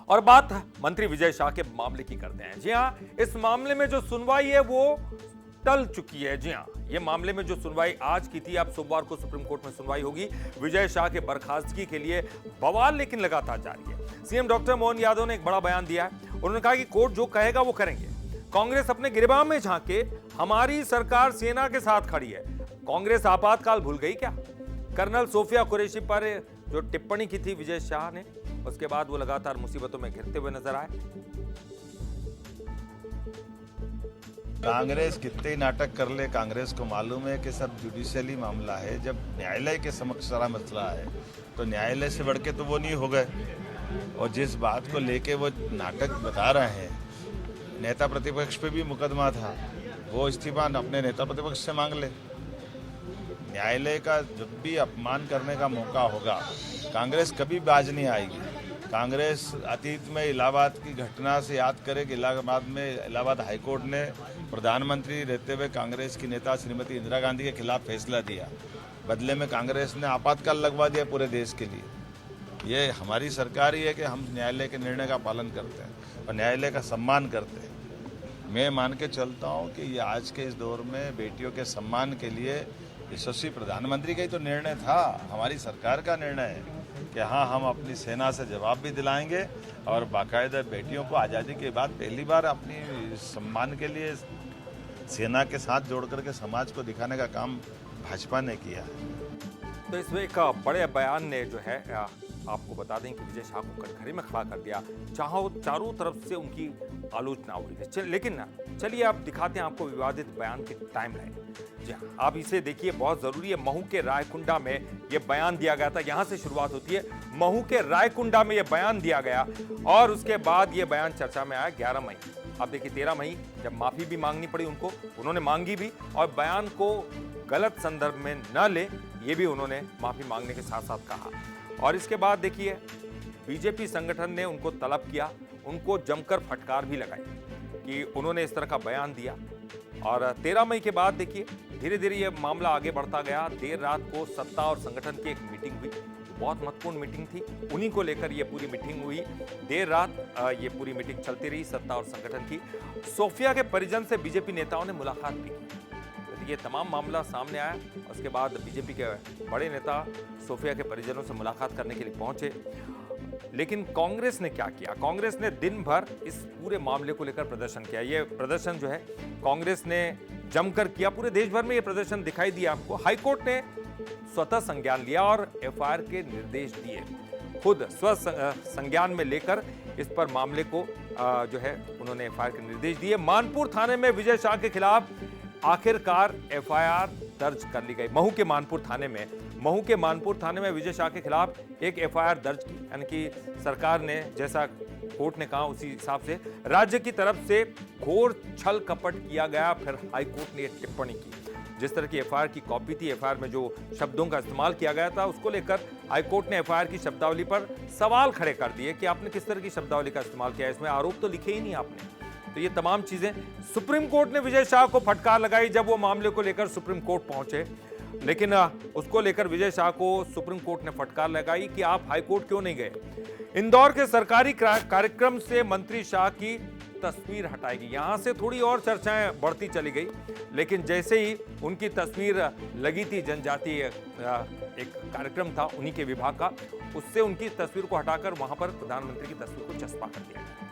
और बात मंत्री विजय शाह के मामले की करते हैं। जी हां, इस मामले में जो सुनवाई है वो टल चुकी है। जी हां, ये मामले में जो सुनवाई आज की थी, अब सोमवार को सुप्रीम कोर्ट में सुनवाई होगी। विजय शाह के बर्खास्तगी के लिए बवाल लेकिन लगातार जारी है। सीएम डॉक्टर मोहन यादव ने एक बड़ा बयान दिया है। उन्होंने कहा कि कोर्ट जो कहेगा वो करेंगे। कांग्रेस अपने गिरबान में झांके, हमारी सरकार सेना के साथ खड़ी है। कांग्रेस आपातकाल भूल गई क्या? कर्नल सोफिया कुरैशी पर जो टिप्पणी की थी विजय शाह ने, उसके बाद वो लगातार मुसीबतों में घिरते हुए नजर आए। कांग्रेस कितने ही नाटक कर ले, कांग्रेस को मालूम है कि सब जुडिशियली मामला है। जब न्यायालय के समक्ष सारा मसला है तो न्यायालय से बढ़ के तो वो नहीं हो गए। और जिस बात को लेके वो नाटक बता रहे हैं, नेता प्रतिपक्ष पे भी मुकदमा था, वो इस्तीफा अपने नेता प्रतिपक्ष से मांग ले। न्यायालय का जब भी अपमान करने का मौका होगा, कांग्रेस कभी बाज नहीं आएगी। कांग्रेस अतीत में इलाहाबाद की घटना से याद करे कि इलाहाबाद हाईकोर्ट ने प्रधानमंत्री रहते हुए कांग्रेस की नेता श्रीमती इंदिरा गांधी के खिलाफ फैसला दिया। बदले में कांग्रेस ने आपातकाल लगवा दिया पूरे देश के लिए। ये हमारी सरकार ही है कि हम न्यायालय के निर्णय का पालन करते हैं और न्यायालय का सम्मान करते हैं। मैं मान के चलता हूँ कि ये आज के इस दौर में बेटियों के सम्मान के लिए यशस्वी प्रधानमंत्री का ही तो निर्णय था, हमारी सरकार का निर्णय है कि हाँ, हम अपनी सेना से जवाब भी दिलाएंगे और बाकायदा बेटियों को आज़ादी के बाद पहली बार अपनी सम्मान के लिए सेना के साथ जोड़ करके समाज को दिखाने का काम भाजपा ने किया है। तो इसमें एक बड़े बयान ने जो है, आपको बता दें कि विजय शाह को कटघरे में खड़ा कर दिया। चारों तरफ से उनकी आलोचना हो रही है। लेकिन चलिए आप दिखाते हैं आपको विवादित बयान की टाइमलाइन। जी हाँ, आप इसे देखिए, बहुत जरूरी है। महू के रायकुंडा में ये बयान दिया गया था। यहां से शुरुआत होती है। महू के रायकुंडा में ये बयान दिया गया और उसके बाद ये बयान चर्चा में आया 11 मई। अब देखिए 13 मई जब माफी भी मांगनी पड़ी उनको, उन्होंने मांगी भी, और बयान को गलत संदर्भ में न ले, ये भी उन्होंने माफी मांगने के साथ साथ कहा। और इसके बाद देखिए बीजेपी संगठन ने उनको तलब किया, उनको जमकर फटकार भी लगाई कि उन्होंने इस तरह का बयान दिया। और 13 मई के बाद देखिए धीरे धीरे ये मामला आगे बढ़ता गया। देर रात को सत्ता और संगठन की एक मीटिंग हुई, बहुत महत्वपूर्ण मीटिंग थी। उन्हीं को लेकर ये पूरी मीटिंग हुई। देर रात ये पूरी मीटिंग चलती रही सत्ता और संगठन की। सोफिया के परिजन से बीजेपी नेताओं ने मुलाकात भी की। ये तमाम मामला सामने आया। उसके बाद बीजेपी के बड़े नेता सोफिया के परिजनों से मुलाकात करने के लिए पहुंचे। लेकिन कांग्रेस ने क्या किया? कांग्रेस ने दिन भर इस पूरे मामले को लेकर प्रदर्शन किया। ये प्रदर्शन जो है कांग्रेस ने जमकर किया। पूरे देश भर में ये प्रदर्शन दिखाई दिया आपको। हाईकोर्ट ने स्वतः संज्ञान लिया और एफआईआर के निर्देश दिए। खुद स्व संज्ञान में लेकर इस पर मामले को जो है उन्होंने एफआईआर के निर्देश दिए। मानपुर थाने में विजय शाह के खिलाफ आखिरकार एफआईआर दर्ज कर ली गई। महू के मानपुर थाने में विजय शाह के खिलाफ एक एफआईआर दर्ज की। यानी कि सरकार ने, जैसा कोर्ट ने कहा उसी हिसाब से राज्य की तरफ से घोर छल कपट किया गया। फिर हाईकोर्ट ने एक टिप्पणी की। जिस तरह की एफआईआर की कॉपी थी, एफआईआर में जो शब्दों का इस्तेमाल किया गया था, उसको लेकर हाईकोर्ट ने एफआईआर की शब्दावली पर सवाल खड़े कर दिए कि आपने किस तरह की शब्दावली का इस्तेमाल किया, इसमें आरोप तो लिखे ही नहीं आपने। तो ये तमाम चीजें सुप्रीम कोर्ट ने विजय शाह को फटकार लगाई जब वो मामले को लेकर सुप्रीम कोर्ट पहुंचे। लेकिन उसको लेकर विजय शाह को सुप्रीम कोर्ट ने फटकार लगाई कि आप हाईकोर्ट क्यों नहीं गए। इंदौर के सरकारी कार्यक्रम से मंत्री शाह की तस्वीर हटाएगी। यहां से थोड़ी और चर्चाएं बढ़ती चली गई, लेकिन जैसे ही उनकी तस्वीर लगी थी, जनजातीय एक कार्यक्रम था उन्हीं के विभाग का, उससे उनकी तस्वीर को हटाकर वहां पर प्रधानमंत्री की तस्वीर को चस्पा कर दिया।